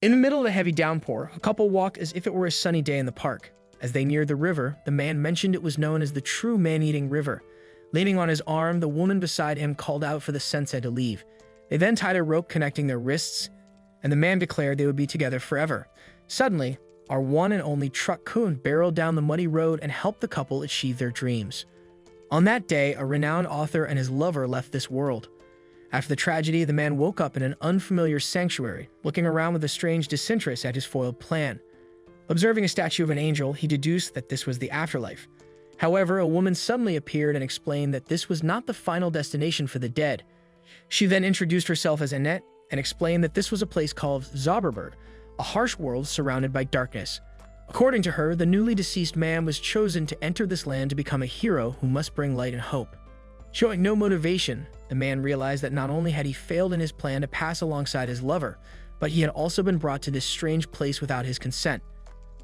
In the middle of a heavy downpour, a couple walked as if it were a sunny day in the park. As they neared the river, the man mentioned it was known as the true man-eating river. Leaning on his arm, the woman beside him called out for the sensei to leave. They then tied a rope connecting their wrists, and the man declared they would be together forever. Suddenly, our one and only truck-kun barreled down the muddy road and helped the couple achieve their dreams. On that day, a renowned author and his lover left this world. After the tragedy, the man woke up in an unfamiliar sanctuary, looking around with a strange disinterest at his foiled plan. Observing a statue of an angel, he deduced that this was the afterlife. However, a woman suddenly appeared and explained that this was not the final destination for the dead. She then introduced herself as Annette and explained that this was a place called Zauberberg, a harsh world surrounded by darkness. According to her, the newly deceased man was chosen to enter this land to become a hero who must bring light and hope. Showing no motivation, the man realized that not only had he failed in his plan to pass alongside his lover, but he had also been brought to this strange place without his consent.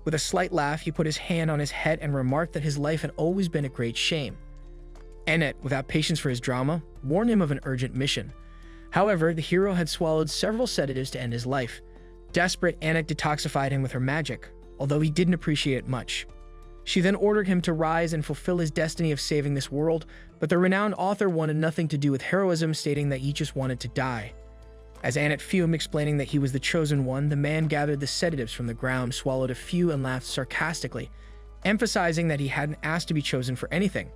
With a slight laugh, he put his hand on his head and remarked that his life had always been a great shame. Annette, without patience for his drama, warned him of an urgent mission. However, the hero had swallowed several sedatives to end his life. Desperate, Annette detoxified him with her magic, although he didn't appreciate it much. She then ordered him to rise and fulfill his destiny of saving this world, but the renowned author wanted nothing to do with heroism, stating that he just wanted to die. As Annette fumed, explaining that he was the chosen one, the man gathered the sedatives from the ground, swallowed a few, and laughed sarcastically, emphasizing that he hadn't asked to be chosen for anything.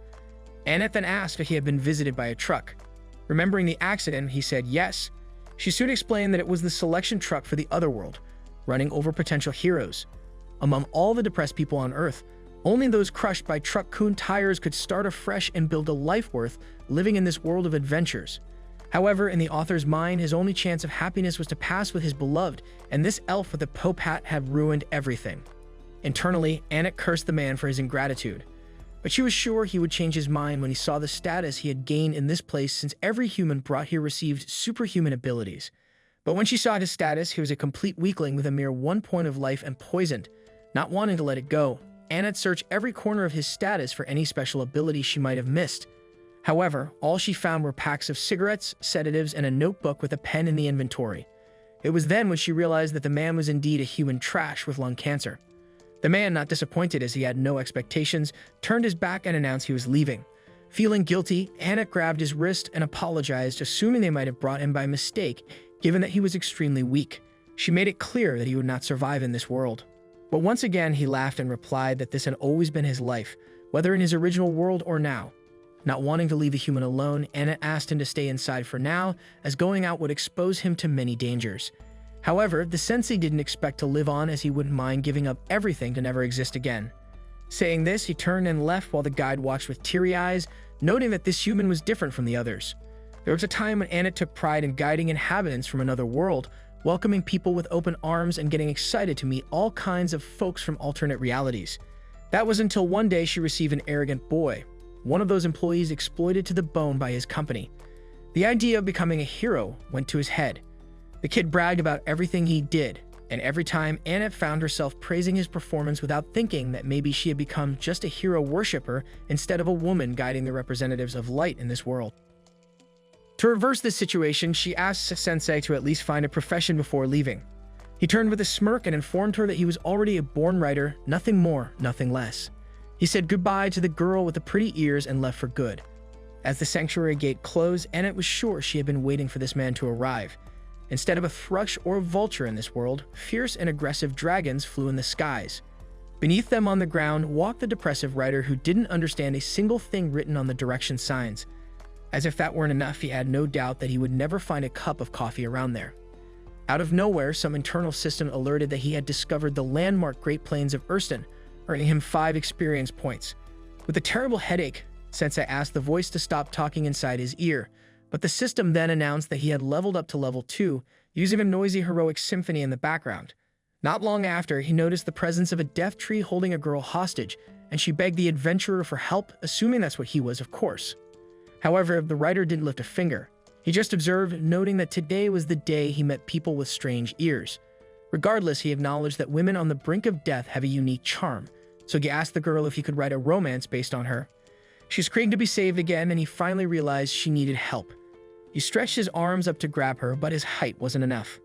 Annette then asked if he had been visited by a truck. Remembering the accident, he said yes. She soon explained that it was the selection truck for the otherworld, running over potential heroes. Among all the depressed people on Earth, only those crushed by truck-kun tires could start afresh and build a life worth living in this world of adventures. However, in the author's mind, his only chance of happiness was to pass with his beloved, and this elf with a pope hat had ruined everything. Internally, Annette cursed the man for his ingratitude, but she was sure he would change his mind when he saw the status he had gained in this place, since every human brought here received superhuman abilities. But when she saw his status, he was a complete weakling with a mere 1 point of life and poisoned. Not wanting to let it go, Annette searched every corner of his status for any special ability she might have missed. However, all she found were packs of cigarettes, sedatives, and a notebook with a pen in the inventory. It was then when she realized that the man was indeed a human trash with lung cancer. The man, not disappointed as he had no expectations, turned his back and announced he was leaving. Feeling guilty, Annette grabbed his wrist and apologized, assuming they might have brought him by mistake, given that he was extremely weak. She made it clear that he would not survive in this world. But once again, he laughed and replied that this had always been his life, whether in his original world or now. Not wanting to leave the human alone, Annette asked him to stay inside for now, as going out would expose him to many dangers. However, the sensei didn't expect to live on, as he wouldn't mind giving up everything to never exist again. Saying this, he turned and left while the guide watched with teary eyes, noting that this human was different from the others. There was a time when Annette took pride in guiding inhabitants from another world, welcoming people with open arms and getting excited to meet all kinds of folks from alternate realities. That was until one day she received an arrogant boy, one of those employees exploited to the bone by his company. The idea of becoming a hero went to his head. The kid bragged about everything he did, and every time Annette found herself praising his performance without thinking that maybe she had become just a hero worshiper instead of a woman guiding the representatives of light in this world. To reverse this situation, she asked Sensei to at least find a profession before leaving. He turned with a smirk and informed her that he was already a born writer, nothing more, nothing less. He said goodbye to the girl with the pretty ears and left for good. As the sanctuary gate closed, Annette was sure she had been waiting for this man to arrive. Instead of a thrush or a vulture in this world, fierce and aggressive dragons flew in the skies. Beneath them on the ground walked the depressive writer who didn't understand a single thing written on the direction signs. As if that weren't enough, he had no doubt that he would never find a cup of coffee around there. Out of nowhere, some internal system alerted that he had discovered the landmark Great Plains of Erston, earning him 5 experience points. With a terrible headache, Sensei asked the voice to stop talking inside his ear, but the system then announced that he had leveled up to level 2, using a noisy heroic symphony in the background. Not long after, he noticed the presence of a death tree holding a girl hostage, and she begged the adventurer for help, assuming that's what he was, of course. However, the writer didn't lift a finger. He just observed, noting that today was the day he met people with strange ears. Regardless, he acknowledged that women on the brink of death have a unique charm, so he asked the girl if he could write a romance based on her. She screamed to be saved again, and he finally realized she needed help. He stretched his arms up to grab her, but his height wasn't enough.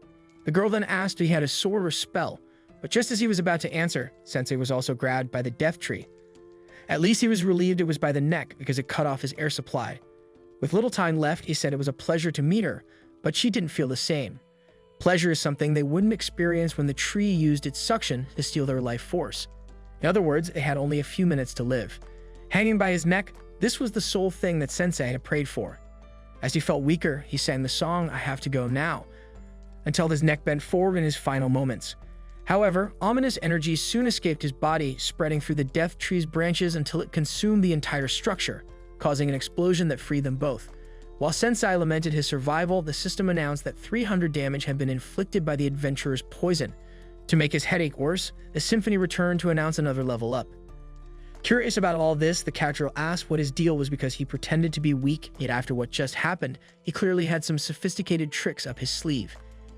The girl then asked if he had a sword or spell, but just as he was about to answer, Sensei was also grabbed by the death tree. At least he was relieved it was by the neck because it cut off his air supply. With little time left, he said it was a pleasure to meet her, but she didn't feel the same. Pleasure is something they wouldn't experience when the tree used its suction to steal their life force. In other words, they had only a few minutes to live. Hanging by his neck, this was the sole thing that Sensei had prayed for. As he felt weaker, he sang the song, "I Have to Go Now," until his neck bent forward in his final moments. However, ominous energy soon escaped his body, spreading through the death tree's branches until it consumed the entire structure, causing an explosion that freed them both. While Sensei lamented his survival, the system announced that 300 damage had been inflicted by the adventurer's poison. To make his headache worse, the symphony returned to announce another level up. Curious about all this, the cat girl asked what his deal was because he pretended to be weak, yet after what just happened, he clearly had some sophisticated tricks up his sleeve.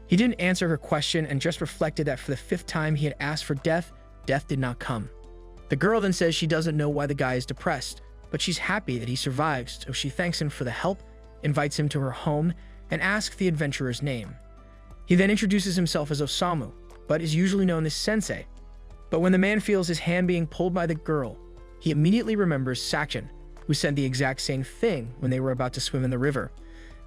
He didn't answer her question and just reflected that for the 5th time he had asked for death, death did not come. The girl then says she doesn't know why the guy is depressed, but she's happy that he survived, so she thanks him for the help, invites him to her home, and asks the adventurer's name. He then introduces himself as Osamu, but is usually known as Sensei. But when the man feels his hand being pulled by the girl, he immediately remembers Sakin, who said the exact same thing when they were about to swim in the river.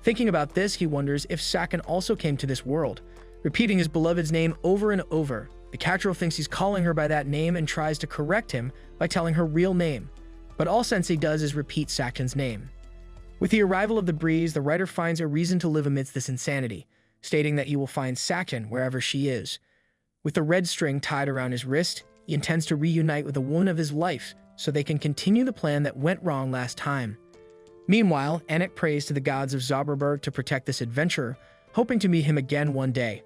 Thinking about this, he wonders if Sakin also came to this world. Repeating his beloved's name over and over, the cat girl thinks he's calling her by that name and tries to correct him by telling her real name. But all Sensei does is repeat Sakin's name. With the arrival of the breeze, the writer finds a reason to live amidst this insanity, stating that he will find Sakin wherever she is. With the red string tied around his wrist, he intends to reunite with the woman of his life so they can continue the plan that went wrong last time. Meanwhile, Anik prays to the gods of Zauberberg to protect this adventurer, hoping to meet him again one day.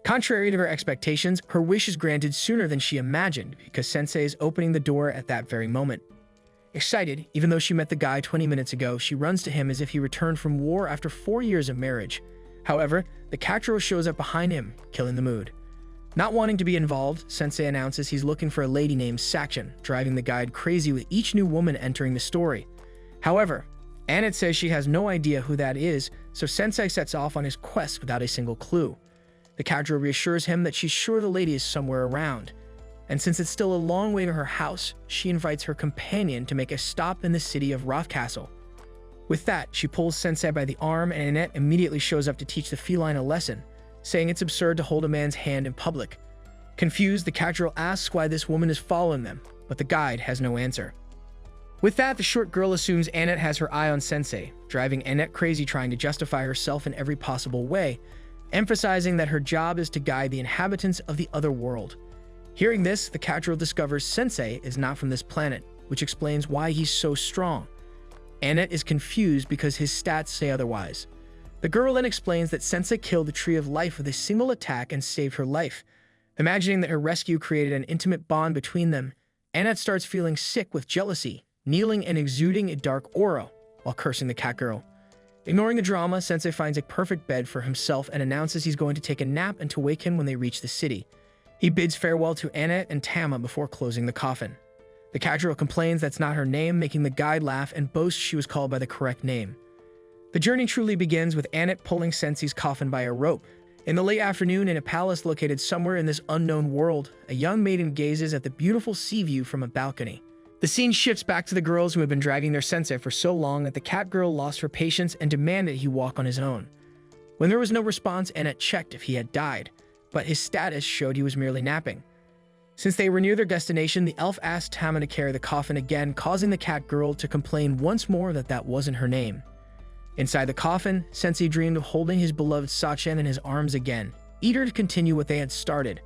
Contrary to her expectations, her wish is granted sooner than she imagined because Sensei is opening the door at that very moment. Excited, even though she met the guy 20 minutes ago, she runs to him as if he returned from war after 4 years of marriage. However, the cat girl shows up behind him, killing the mood. Not wanting to be involved, Sensei announces he's looking for a lady named Sakin, driving the guide crazy with each new woman entering the story. However, Anik says she has no idea who that is, so Sensei sets off on his quest without a single clue. The cat girl reassures him that she's sure the lady is somewhere around. And since it's still a long way to her house, she invites her companion to make a stop in the city of Roth Castle. With that, she pulls Sensei by the arm and Annette immediately shows up to teach the feline a lesson, saying it's absurd to hold a man's hand in public. Confused, the cat girl asks why this woman is following them, but the guide has no answer. With that, the short girl assumes Annette has her eye on Sensei, driving Annette crazy trying to justify herself in every possible way, emphasizing that her job is to guide the inhabitants of the other world. Hearing this, the cat girl discovers Sensei is not from this planet, which explains why he's so strong. Annette is confused because his stats say otherwise. The girl then explains that Sensei killed the Tree of Life with a single attack and saved her life. Imagining that her rescue created an intimate bond between them, Annette starts feeling sick with jealousy, kneeling and exuding a dark aura while cursing the cat girl. Ignoring the drama, Sensei finds a perfect bed for himself and announces he's going to take a nap and to wake him when they reach the city. He bids farewell to Annette and Tama before closing the coffin. The cat girl complains that's not her name, making the guide laugh and boasts she was called by the correct name. The journey truly begins with Annette pulling Sensei's coffin by a rope. In the late afternoon, in a palace located somewhere in this unknown world, a young maiden gazes at the beautiful sea view from a balcony. The scene shifts back to the girls who had been dragging their sensei for so long that the cat girl lost her patience and demanded he walk on his own. When there was no response, Annette checked if he had died, but his status showed he was merely napping. Since they were near their destination, the elf asked Tama to carry the coffin again, causing the cat girl to complain once more that that wasn't her name. Inside the coffin, Sensei dreamed of holding his beloved Sachin in his arms again, eager to continue what they had started.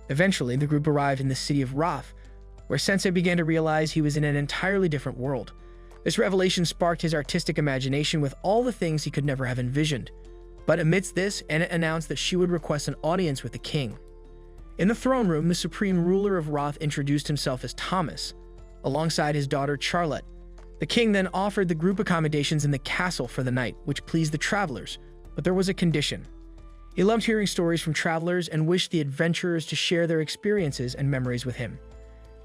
Eventually, the group arrived in the city of Roth, where Sensei began to realize he was in an entirely different world. This revelation sparked his artistic imagination with all the things he could never have envisioned. But amidst this, Annette announced that she would request an audience with the king. In the throne room, the supreme ruler of Roth introduced himself as Thomas, alongside his daughter Charlotte. The king then offered the group accommodations in the castle for the night, which pleased the travelers, but there was a condition. He loved hearing stories from travelers and wished the adventurers to share their experiences and memories with him.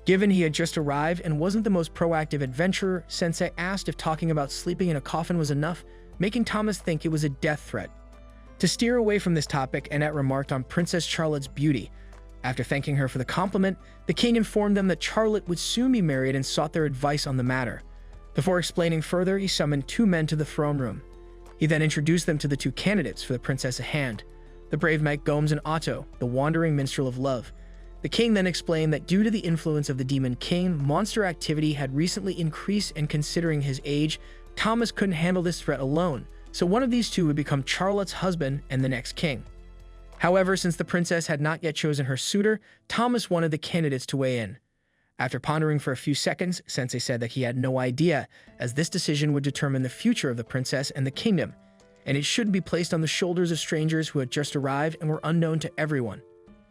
Given he had just arrived and wasn't the most proactive adventurer, Sensei asked if talking about sleeping in a coffin was enough, making Thomas think it was a death threat. To steer away from this topic, Annette remarked on Princess Charlotte's beauty. After thanking her for the compliment, the king informed them that Charlotte would soon be married and sought their advice on the matter. Before explaining further, he summoned two men to the throne room. He then introduced them to the two candidates for the princess at hand, the brave knight Gomes and Otto, the wandering minstrel of love. The king then explained that due to the influence of the Demon King, monster activity had recently increased, and considering his age, Thomas couldn't handle this threat alone, so one of these two would become Charlotte's husband and the next king. However, since the princess had not yet chosen her suitor, Thomas wanted the candidates to weigh in. After pondering for a few seconds, Sensei said that he had no idea, as this decision would determine the future of the princess and the kingdom, and it shouldn't be placed on the shoulders of strangers who had just arrived and were unknown to everyone.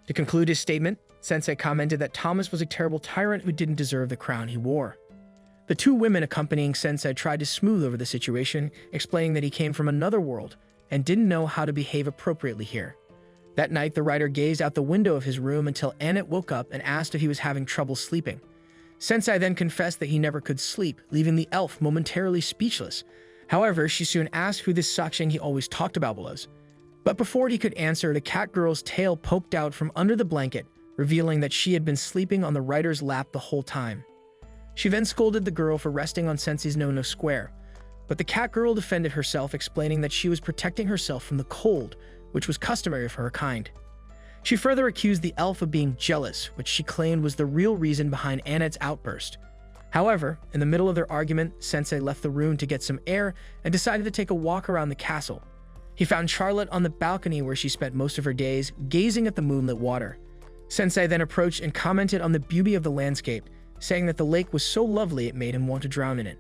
To conclude his statement, Sensei commented that Thomas was a terrible tyrant who didn't deserve the crown he wore. The two women accompanying Sensei tried to smooth over the situation, explaining that he came from another world and didn't know how to behave appropriately here. That night, the writer gazed out the window of his room until Annette woke up and asked if he was having trouble sleeping. Sensei then confessed that he never could sleep, leaving the elf momentarily speechless. However, she soon asked who this Saksheng he always talked about was. But before he could answer, the cat girl's tail poked out from under the blanket, revealing that she had been sleeping on the writer's lap the whole time. She then scolded the girl for resting on Sensei's no-no square, but the cat girl defended herself, explaining that she was protecting herself from the cold, which was customary for her kind. She further accused the elf of being jealous, which she claimed was the real reason behind Annette's outburst. However, in the middle of their argument, Sensei left the room to get some air and decided to take a walk around the castle. He found Charlotte on the balcony where she spent most of her days, gazing at the moonlit water. Sensei then approached and commented on the beauty of the landscape, saying that the lake was so lovely it made him want to drown in it.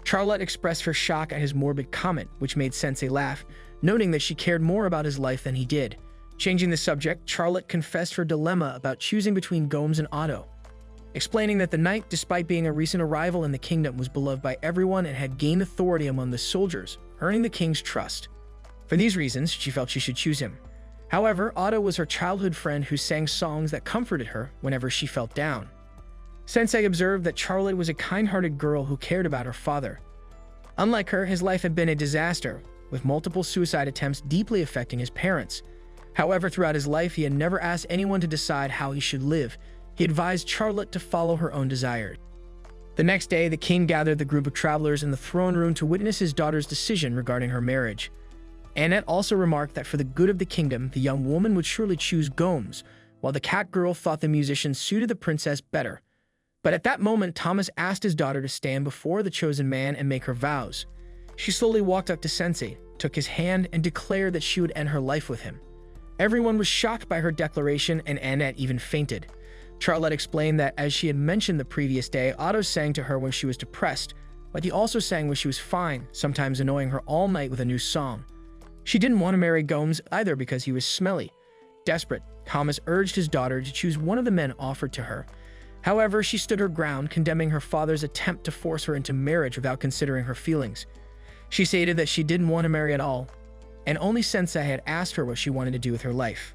Charlotte expressed her shock at his morbid comment, which made Sensei laugh, noting that she cared more about his life than he did. Changing the subject, Charlotte confessed her dilemma about choosing between Gomes and Otto, explaining that the knight, despite being a recent arrival in the kingdom, was beloved by everyone and had gained authority among the soldiers, earning the king's trust. For these reasons, she felt she should choose him. However, Otto was her childhood friend who sang songs that comforted her whenever she felt down. Sensei observed that Charlotte was a kind-hearted girl who cared about her father. Unlike her, his life had been a disaster, with multiple suicide attempts deeply affecting his parents. However, throughout his life, he had never asked anyone to decide how he should live. He advised Charlotte to follow her own desires. The next day, the king gathered the group of travelers in the throne room to witness his daughter's decision regarding her marriage. Annette also remarked that for the good of the kingdom, the young woman would surely choose Gomes, while the cat girl thought the musician suited the princess better. But at that moment, Thomas asked his daughter to stand before the chosen man and make her vows. She slowly walked up to Sensei, took his hand, and declared that she would end her life with him. Everyone was shocked by her declaration, and Annette even fainted. Charlotte explained that, as she had mentioned the previous day, Otto sang to her when she was depressed, but he also sang when she was fine, sometimes annoying her all night with a new song. She didn't want to marry Gomes either because he was smelly. Desperate, Thomas urged his daughter to choose one of the men offered to her. However, she stood her ground, condemning her father's attempt to force her into marriage without considering her feelings. She stated that she didn't want to marry at all, and only Sensei had asked her what she wanted to do with her life.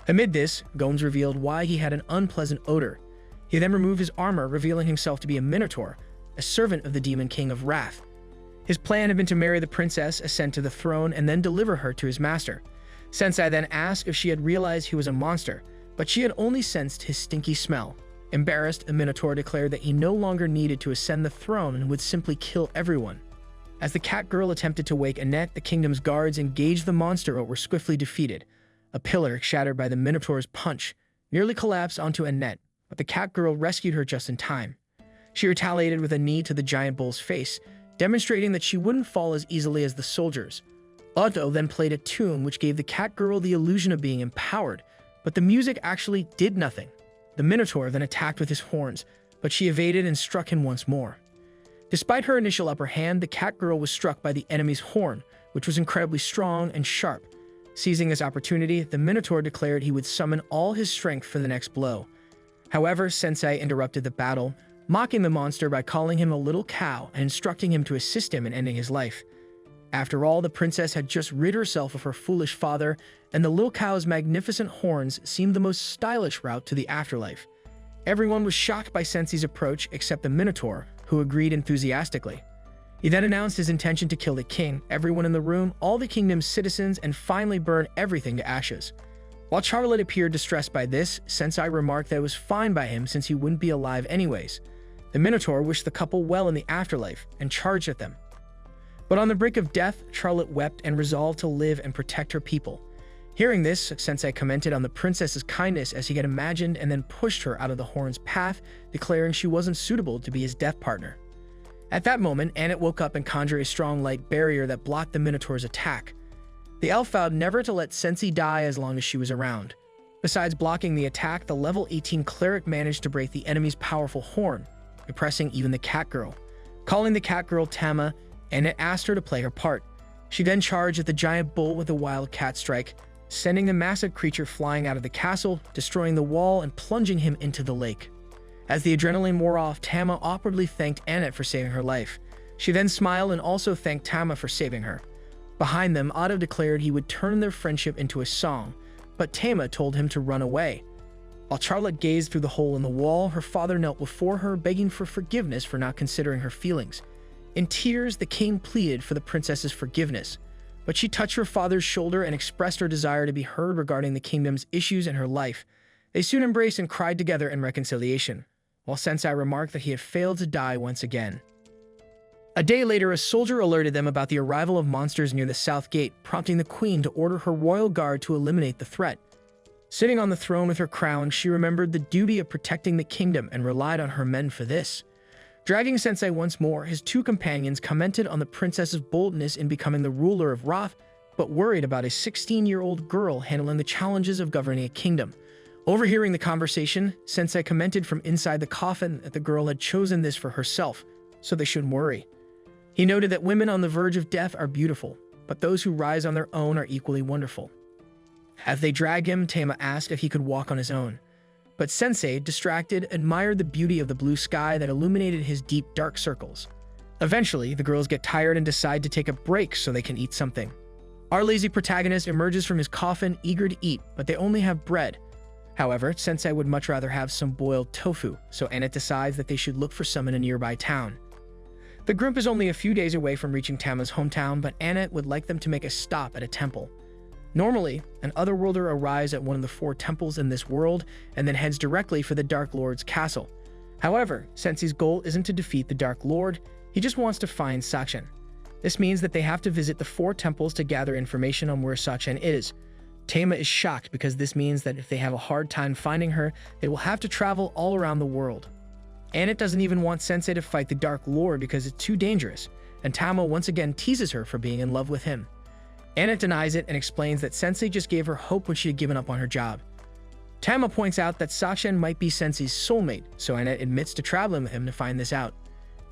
Amid this, Gomes revealed why he had an unpleasant odor. He then removed his armor, revealing himself to be a minotaur, a servant of the Demon King of Wrath. His plan had been to marry the princess, ascend to the throne, and then deliver her to his master. Sensei then asked if she had realized he was a monster, but she had only sensed his stinky smell. Embarrassed, the Minotaur declared that he no longer needed to ascend the throne and would simply kill everyone. As the cat girl attempted to wake Annette, the kingdom's guards engaged the monster but were swiftly defeated. A pillar, shattered by the Minotaur's punch, nearly collapsed onto Annette, but the cat girl rescued her just in time. She retaliated with a knee to the giant bull's face, demonstrating that she wouldn't fall as easily as the soldiers. Otto then played a tune which gave the cat girl the illusion of being empowered, but the music actually did nothing. The Minotaur then attacked with his horns, but she evaded and struck him once more. Despite her initial upper hand, the cat girl was struck by the enemy's horn, which was incredibly strong and sharp. Seizing this opportunity, the Minotaur declared he would summon all his strength for the next blow. However, Sensei interrupted the battle, mocking the monster by calling him a little cow and instructing him to assist him in ending his life. After all, the princess had just rid herself of her foolish father, and the little cow's magnificent horns seemed the most stylish route to the afterlife. Everyone was shocked by Sensei's approach except the Minotaur, who agreed enthusiastically. He then announced his intention to kill the king, everyone in the room, all the kingdom's citizens, and finally burn everything to ashes. While Charlotte appeared distressed by this, Sensei remarked that it was fine by him since he wouldn't be alive anyways. The Minotaur wished the couple well in the afterlife and charged at them. But on the brink of death, Charlotte wept and resolved to live and protect her people. Hearing this, Sensei commented on the princess's kindness as he had imagined and then pushed her out of the horn's path, declaring she wasn't suitable to be his death partner. At that moment, Anet woke up and conjured a strong light barrier that blocked the Minotaur's attack. The elf vowed never to let Sensei die as long as she was around. Besides blocking the attack, the level 18 cleric managed to break the enemy's powerful horn, impressing even the cat girl. Calling the cat girl Tama, Anet asked her to play her part. She then charged at the giant bull with a wild cat strike, sending the massive creature flying out of the castle, destroying the wall and plunging him into the lake. As the adrenaline wore off, Tama awkwardly thanked Anet for saving her life. She then smiled and also thanked Tama for saving her. Behind them, Otto declared he would turn their friendship into a song, but Tama told him to run away. While Charlotte gazed through the hole in the wall, her father knelt before her, begging for forgiveness for not considering her feelings. In tears, the king pleaded for the princess's forgiveness, but she touched her father's shoulder and expressed her desire to be heard regarding the kingdom's issues and her life. They soon embraced and cried together in reconciliation, while Sensei remarked that he had failed to die once again. A day later, a soldier alerted them about the arrival of monsters near the south gate, prompting the queen to order her royal guard to eliminate the threat. Sitting on the throne with her crown, she remembered the duty of protecting the kingdom and relied on her men for this. Dragging Sensei once more, his two companions commented on the princess's boldness in becoming the ruler of Roth, but worried about a 16-year-old girl handling the challenges of governing a kingdom. Overhearing the conversation, Sensei commented from inside the coffin that the girl had chosen this for herself, so they shouldn't worry. He noted that women on the verge of death are beautiful, but those who rise on their own are equally wonderful. As they dragged him, Tama asked if he could walk on his own. But Sensei, distracted, admired the beauty of the blue sky that illuminated his deep, dark circles. Eventually, the girls get tired and decide to take a break so they can eat something. Our lazy protagonist emerges from his coffin, eager to eat, but they only have bread. However, Sensei would much rather have some boiled tofu, so Anet decides that they should look for some in a nearby town. The group is only a few days away from reaching Tama's hometown, but Anet would like them to make a stop at a temple. Normally, an Otherworlder arrives at one of the 4 temples in this world and then heads directly for the Dark Lord's castle. However, Sensei's goal isn't to defeat the Dark Lord, he just wants to find Sachin. This means that they have to visit the 4 temples to gather information on where Sachin is. Tama is shocked because this means that if they have a hard time finding her, they will have to travel all around the world. Anet doesn't even want Sensei to fight the Dark Lord because it's too dangerous, and Tama once again teases her for being in love with him. Anet denies it and explains that Sensei just gave her hope when she had given up on her job. Tama points out that Sachin might be Sensei's soulmate, so Anet admits to traveling with him to find this out.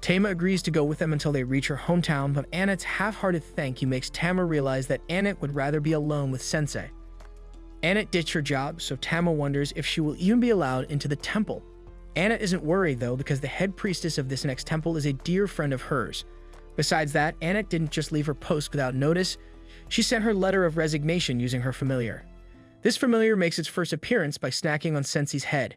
Tama agrees to go with them until they reach her hometown, but Anet's half-hearted thank you makes Tama realize that Anet would rather be alone with Sensei. Anet ditched her job, so Tama wonders if she will even be allowed into the temple. Anet isn't worried though because the head priestess of this next temple is a dear friend of hers. Besides that, Anet didn't just leave her post without notice, she sent her letter of resignation using her familiar. This familiar makes its first appearance by snacking on Sensei's head.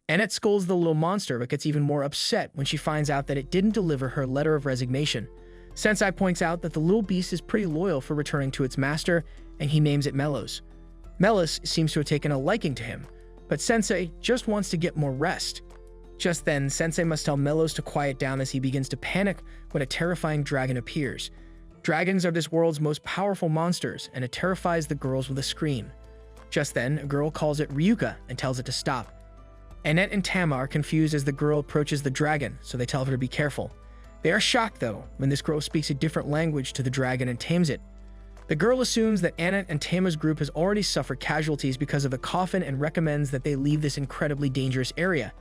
Anet scolds the little monster but gets even more upset when she finds out that it didn't deliver her letter of resignation. Sensei points out that the little beast is pretty loyal for returning to its master, and he names it Melos. Melos seems to have taken a liking to him, but Sensei just wants to get more rest. Just then, Sensei must tell Melos to quiet down as he begins to panic when a terrifying dragon appears. Dragons are this world's most powerful monsters, and it terrifies the girls with a scream. Just then, a girl calls it Ryuka and tells it to stop. Anet and Tama are confused as the girl approaches the dragon, so they tell her to be careful. They are shocked, though, when this girl speaks a different language to the dragon and tames it. The girl assumes that Anet and Tama's group has already suffered casualties because of the coffin and recommends that they leave this incredibly dangerous area.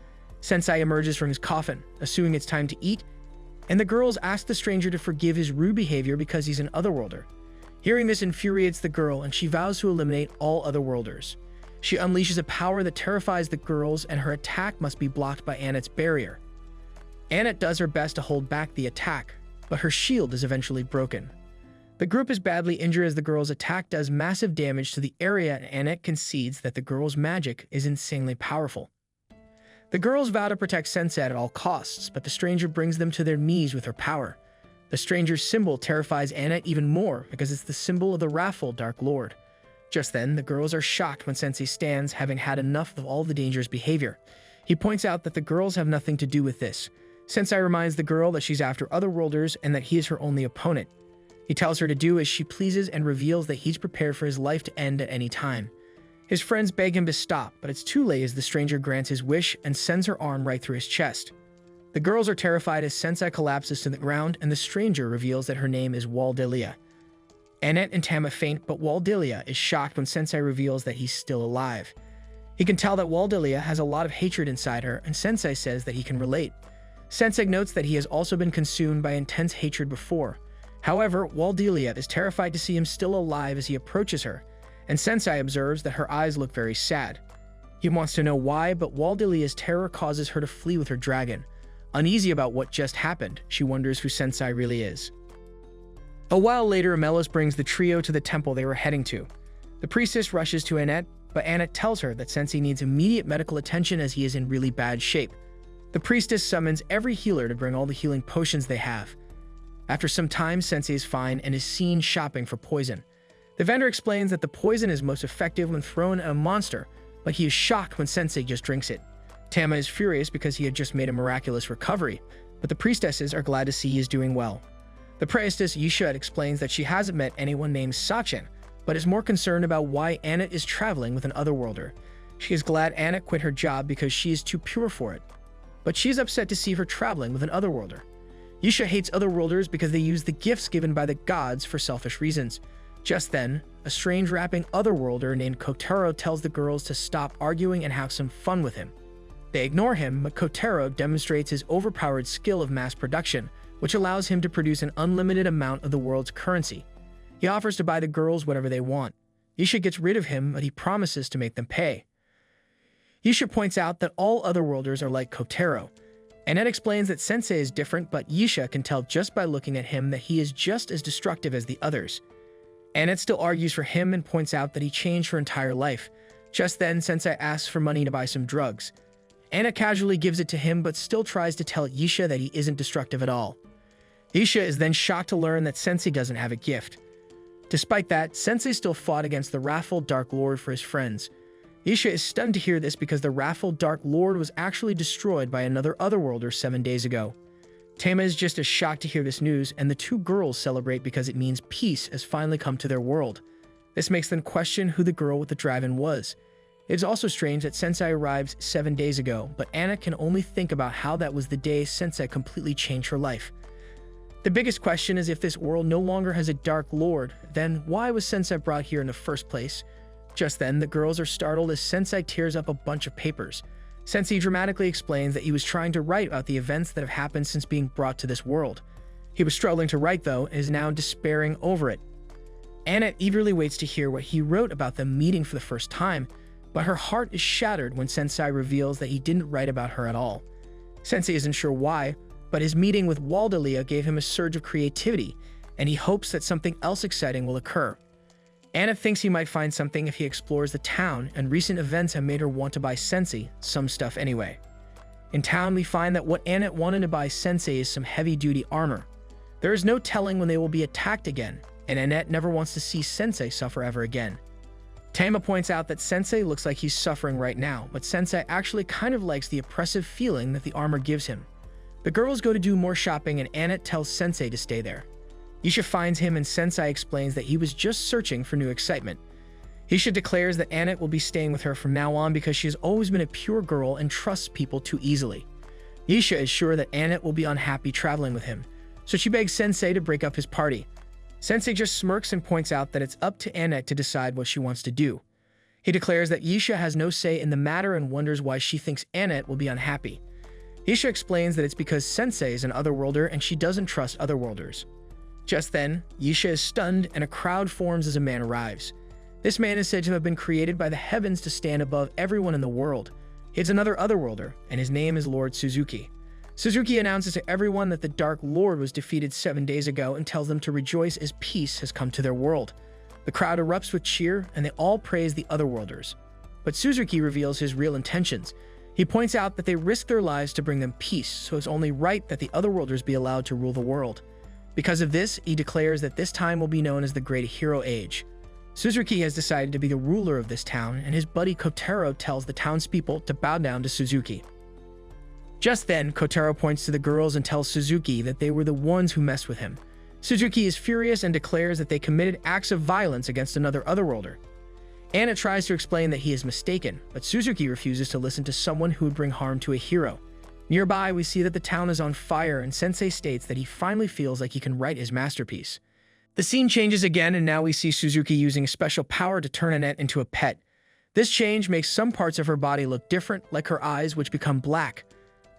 Sensei emerges from his coffin, assuming it's time to eat, and the girls ask the stranger to forgive his rude behavior because he's an Otherworlder. Hearing this infuriates the girl, and she vows to eliminate all Otherworlders. She unleashes a power that terrifies the girls, and her attack must be blocked by Anet's barrier. Anet does her best to hold back the attack, but her shield is eventually broken. The group is badly injured as the girl's attack does massive damage to the area, and Anet concedes that the girl's magic is insanely powerful. The girls vow to protect Sensei at all costs, but the stranger brings them to their knees with her power. The stranger's symbol terrifies Annette even more because it's the symbol of the wrathful Dark Lord. Just then, the girls are shocked when Sensei stands, having had enough of all the dangerous behavior. He points out that the girls have nothing to do with this. Sensei reminds the girl that she's after otherworlders and that he is her only opponent. He tells her to do as she pleases and reveals that he's prepared for his life to end at any time. His friends beg him to stop, but it's too late as the stranger grants his wish and sends her arm right through his chest. The girls are terrified as Sensei collapses to the ground and the stranger reveals that her name is Waldelia. Annette and Tama faint, but Waldelia is shocked when Sensei reveals that he's still alive. He can tell that Waldelia has a lot of hatred inside her, and Sensei says that he can relate. Sensei notes that he has also been consumed by intense hatred before. However, Waldelia is terrified to see him still alive as he approaches her, and Sensei observes that her eyes look very sad. He wants to know why, but Waldelia's terror causes her to flee with her dragon. Uneasy about what just happened, she wonders who Sensei really is. A while later, Amelos brings the trio to the temple they were heading to. The priestess rushes to Annette, but Annette tells her that Sensei needs immediate medical attention as he is in really bad shape. The priestess summons every healer to bring all the healing potions they have. After some time, Sensei is fine and is seen shopping for poison. The vendor explains that the poison is most effective when thrown at a monster, but he is shocked when Sensei just drinks it. Tama is furious because he had just made a miraculous recovery, but the priestesses are glad to see he is doing well. The priestess Yisha explains that she hasn't met anyone named Sachin, but is more concerned about why Annette is traveling with an otherworlder. She is glad Annette quit her job because she is too pure for it, but she's upset to see her traveling with an otherworlder. Yisha hates otherworlders because they use the gifts given by the gods for selfish reasons. Just then, a strange rapping otherworlder named Kotaro tells the girls to stop arguing and have some fun with him. They ignore him, but Kotaro demonstrates his overpowered skill of mass production, which allows him to produce an unlimited amount of the world's currency. He offers to buy the girls whatever they want. Yisha gets rid of him, but he promises to make them pay. Yisha points out that all otherworlders are like Kotaro. Annette explains that Sensei is different, but Yisha can tell just by looking at him that he is just as destructive as the others. Annette still argues for him and points out that he changed her entire life. Just then, Sensei asks for money to buy some drugs. Annette casually gives it to him, but still tries to tell Yisha that he isn't destructive at all. Yisha is then shocked to learn that Sensei doesn't have a gift. Despite that, Sensei still fought against the wrathful Dark Lord for his friends. Yisha is stunned to hear this because the wrathful Dark Lord was actually destroyed by another otherworlder 7 days ago. Tama is just as shocked to hear this news, and the two girls celebrate because it means peace has finally come to their world. This makes them question who the girl with the dragon was. It is also strange that Sensei arrives 7 days ago, but Anna can only think about how that was the day Sensei completely changed her life. The biggest question is if this world no longer has a Dark Lord, then why was Sensei brought here in the first place? Just then, the girls are startled as Sensei tears up a bunch of papers. Sensei dramatically explains that he was trying to write about the events that have happened since being brought to this world. He was struggling to write, though, and is now despairing over it. Annette eagerly waits to hear what he wrote about them meeting for the first time, but her heart is shattered when Sensei reveals that he didn't write about her at all. Sensei isn't sure why, but his meeting with Waldelia gave him a surge of creativity, and he hopes that something else exciting will occur. Annette thinks he might find something if he explores the town, and recent events have made her want to buy Sensei some stuff anyway. In town, we find that what Annette wanted to buy Sensei is some heavy-duty armor. There is no telling when they will be attacked again, and Annette never wants to see Sensei suffer ever again. Tama points out that Sensei looks like he's suffering right now, but Sensei actually kind of likes the oppressive feeling that the armor gives him. The girls go to do more shopping, and Annette tells Sensei to stay there. Yisha finds him, and Sensei explains that he was just searching for new excitement. Yisha declares that Annette will be staying with her from now on because she has always been a pure girl and trusts people too easily. Yisha is sure that Annette will be unhappy traveling with him, so she begs Sensei to break up his party. Sensei just smirks and points out that it's up to Annette to decide what she wants to do. He declares that Yisha has no say in the matter and wonders why she thinks Annette will be unhappy. Yisha explains that it's because Sensei is an otherworlder and she doesn't trust otherworlders. Just then, Yisha is stunned and a crowd forms as a man arrives. This man is said to have been created by the heavens to stand above everyone in the world. It's another otherworlder, and his name is Lord Suzuki. Suzuki announces to everyone that the Dark Lord was defeated 7 days ago and tells them to rejoice as peace has come to their world. The crowd erupts with cheer, and they all praise the otherworlders. But Suzuki reveals his real intentions. He points out that they risk their lives to bring them peace, so it's only right that the otherworlders be allowed to rule the world. Because of this, he declares that this time will be known as the Great Hero Age. Suzuki has decided to be the ruler of this town, and his buddy Kotaro tells the townspeople to bow down to Suzuki. Just then, Kotaro points to the girls and tells Suzuki that they were the ones who messed with him. Suzuki is furious and declares that they committed acts of violence against another Otherworlder. Anna tries to explain that he is mistaken, but Suzuki refuses to listen to someone who would bring harm to a hero. Nearby, we see that the town is on fire, and Sensei states that he finally feels like he can write his masterpiece. The scene changes again, and now we see Suzuki using a special power to turn Annette into a pet. This change makes some parts of her body look different, like her eyes, which become black.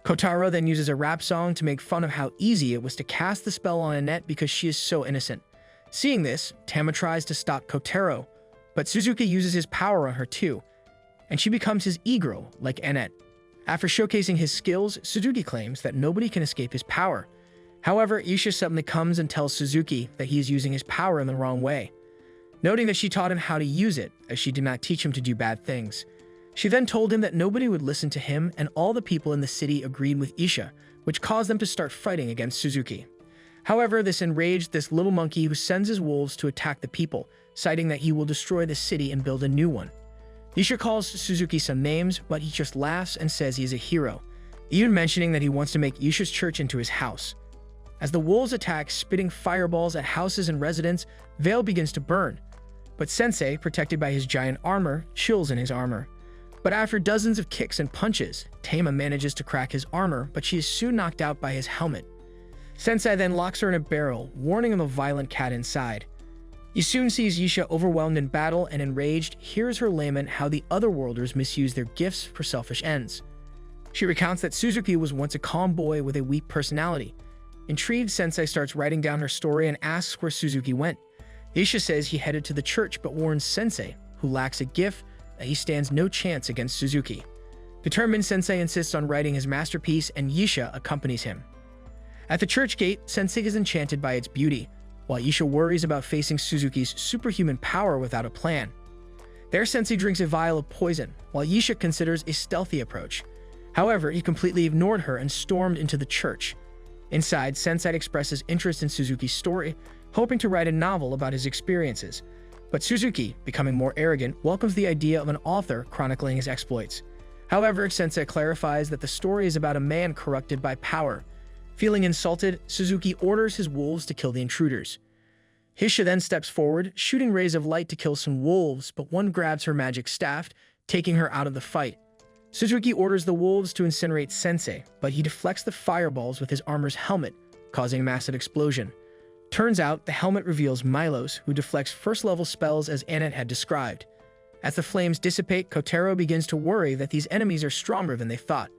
Kotaro then uses a rap song to make fun of how easy it was to cast the spell on Annette because she is so innocent. Seeing this, Tama tries to stop Kotaro, but Suzuki uses his power on her too, and she becomes his e-girl, like Annette. After showcasing his skills, Suzuki claims that nobody can escape his power. However, Isha suddenly comes and tells Suzuki that he is using his power in the wrong way, noting that she taught him how to use it, as she did not teach him to do bad things. She then told him that nobody would listen to him, and all the people in the city agreed with Isha, which caused them to start fighting against Suzuki. However, this enraged this little monkey who sends his wolves to attack the people, citing that he will destroy the city and build a new one. Isha calls Suzuki some names, but he just laughs and says he is a hero, even mentioning that he wants to make Isha's church into his house. As the wolves attack, spitting fireballs at houses and residents, Vale begins to burn. But Sensei, protected by his giant armor, chills in his armor. But after dozens of kicks and punches, Tama manages to crack his armor, but she is soon knocked out by his helmet. Sensei then locks her in a barrel, warning of a violent cat inside. He soon sees Isha overwhelmed in battle and enraged, hears her lament how the Otherworlders misuse their gifts for selfish ends. She recounts that Suzuki was once a calm boy with a weak personality. Intrigued, Sensei starts writing down her story and asks where Suzuki went. Isha says he headed to the church but warns Sensei, who lacks a gift, that he stands no chance against Suzuki. Determined, Sensei insists on writing his masterpiece and Isha accompanies him. At the church gate, Sensei is enchanted by its beauty, while Isha worries about facing Suzuki's superhuman power without a plan. There, Sensei drinks a vial of poison, while Isha considers a stealthy approach. However, he completely ignored her and stormed into the church. Inside, Sensei expresses interest in Suzuki's story, hoping to write a novel about his experiences. But Suzuki, becoming more arrogant, welcomes the idea of an author chronicling his exploits. However, Sensei clarifies that the story is about a man corrupted by power. Feeling insulted, Suzuki orders his wolves to kill the intruders. Isha then steps forward, shooting rays of light to kill some wolves, but one grabs her magic staff, taking her out of the fight. Suzuki orders the wolves to incinerate Sensei, but he deflects the fireballs with his armor's helmet, causing a massive explosion. Turns out, the helmet reveals Milos, who deflects first-level spells as Annette had described. As the flames dissipate, Kotaro begins to worry that these enemies are stronger than they thought.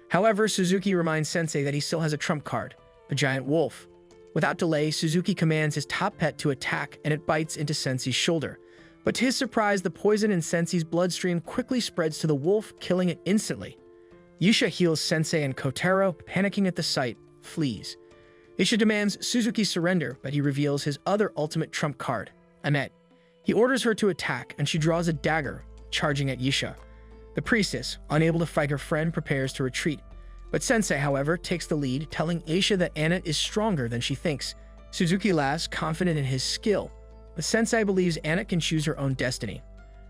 However, Suzuki reminds Sensei that he still has a trump card, a giant wolf. Without delay, Suzuki commands his top pet to attack, and it bites into Sensei's shoulder. But to his surprise, the poison in Sensei's bloodstream quickly spreads to the wolf, killing it instantly. Isha heals Sensei, and Kotaro, panicking at the sight, flees. Isha demands Suzuki surrender, but he reveals his other ultimate trump card, Annette. He orders her to attack, and she draws a dagger, charging at Isha. The priestess, unable to fight her friend, prepares to retreat. But Sensei, however, takes the lead, telling Isha that Annette is stronger than she thinks. Suzuki laughs, confident in his skill, but Sensei believes Annette can choose her own destiny.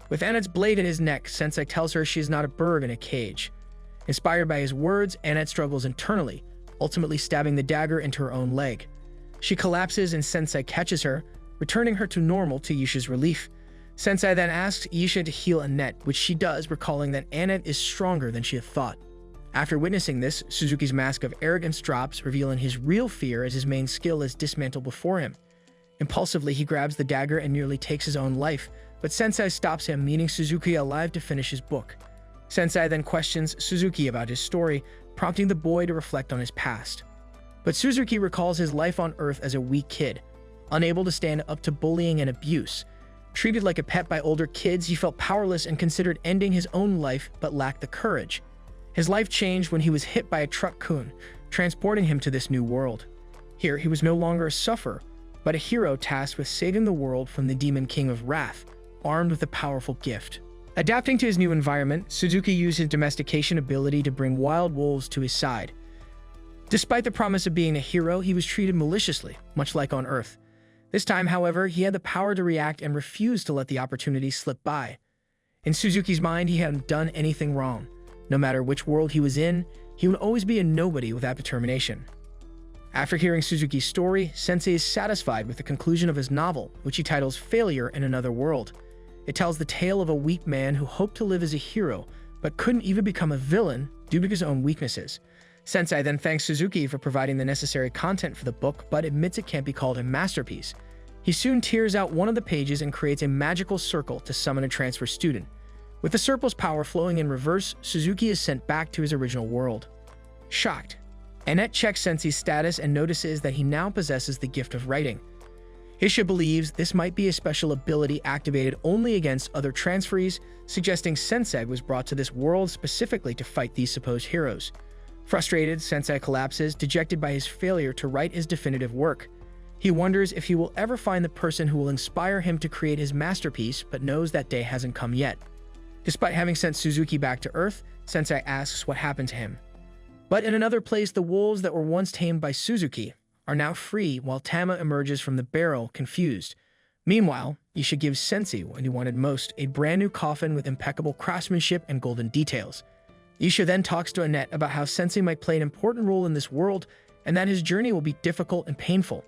With Annette's blade in his neck, Sensei tells her she is not a bird in a cage. Inspired by his words, Annette struggles internally, ultimately stabbing the dagger into her own leg. She collapses and Sensei catches her, returning her to normal to Isha's relief. Sensei then asks Isha to heal Annette, which she does, recalling that Annette is stronger than she had thought. After witnessing this, Suzuki's mask of arrogance drops, revealing his real fear as his main skill is dismantled before him. Impulsively, he grabs the dagger and nearly takes his own life, but Sensei stops him, meaning Suzuki alive to finish his book. Sensei then questions Suzuki about his story, prompting the boy to reflect on his past. But Suzuki recalls his life on Earth as a weak kid, unable to stand up to bullying and abuse. Treated like a pet by older kids, he felt powerless and considered ending his own life, but lacked the courage. His life changed when he was hit by a truck-kun, transporting him to this new world. Here, he was no longer a sufferer, but a hero tasked with saving the world from the Demon King of Wrath, armed with a powerful gift. Adapting to his new environment, Suzuki used his domestication ability to bring wild wolves to his side. Despite the promise of being a hero, he was treated maliciously, much like on Earth. This time, however, he had the power to react and refused to let the opportunity slip by. In Suzuki's mind, he hadn't done anything wrong. No matter which world he was in, he would always be a nobody with that determination. After hearing Suzuki's story, Sensei is satisfied with the conclusion of his novel, which he titles Failure in Another World. It tells the tale of a weak man who hoped to live as a hero, but couldn't even become a villain due to his own weaknesses. Sensei then thanks Suzuki for providing the necessary content for the book, but admits it can't be called a masterpiece. He soon tears out one of the pages and creates a magical circle to summon a transfer student. With the circle's power flowing in reverse, Suzuki is sent back to his original world. Shocked, Annette checks Sensei's status and notices that he now possesses the gift of writing. Isha believes this might be a special ability activated only against other transferees, suggesting Sensei was brought to this world specifically to fight these supposed heroes. Frustrated, Sensei collapses, dejected by his failure to write his definitive work. He wonders if he will ever find the person who will inspire him to create his masterpiece, but knows that day hasn't come yet. Despite having sent Suzuki back to Earth, Sensei asks what happened to him. But in another place, the wolves that were once tamed by Suzuki are now free, while Tama emerges from the barrel, confused. Meanwhile, Isha gives Sensei what he wanted most, a brand new coffin with impeccable craftsmanship and golden details. Isha then talks to Annette about how Sensei might play an important role in this world, and that his journey will be difficult and painful.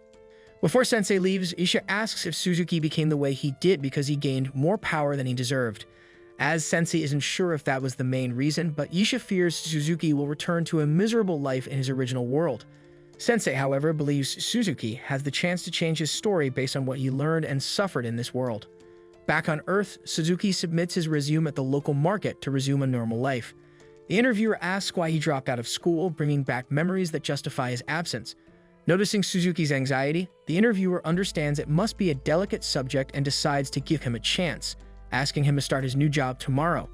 Before Sensei leaves, Isha asks if Suzuki became the way he did because he gained more power than he deserved. As Sensei isn't sure if that was the main reason, but Isha fears Suzuki will return to a miserable life in his original world. Sensei, however, believes Suzuki has the chance to change his story based on what he learned and suffered in this world. Back on Earth, Suzuki submits his resume at the local market to resume a normal life. The interviewer asks why he dropped out of school, bringing back memories that justify his absence. Noticing Suzuki's anxiety, the interviewer understands it must be a delicate subject and decides to give him a chance, asking him to start his new job tomorrow.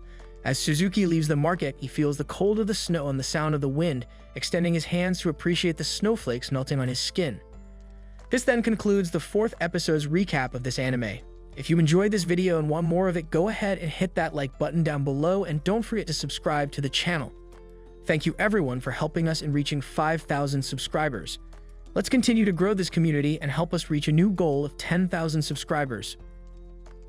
As Suzuki leaves the market, he feels the cold of the snow and the sound of the wind, extending his hands to appreciate the snowflakes melting on his skin. This then concludes the 4th episode's recap of this anime. If you enjoyed this video and want more of it, go ahead and hit that like button down below and don't forget to subscribe to the channel. Thank you everyone for helping us in reaching 5,000 subscribers. Let's continue to grow this community and help us reach a new goal of 10,000 subscribers.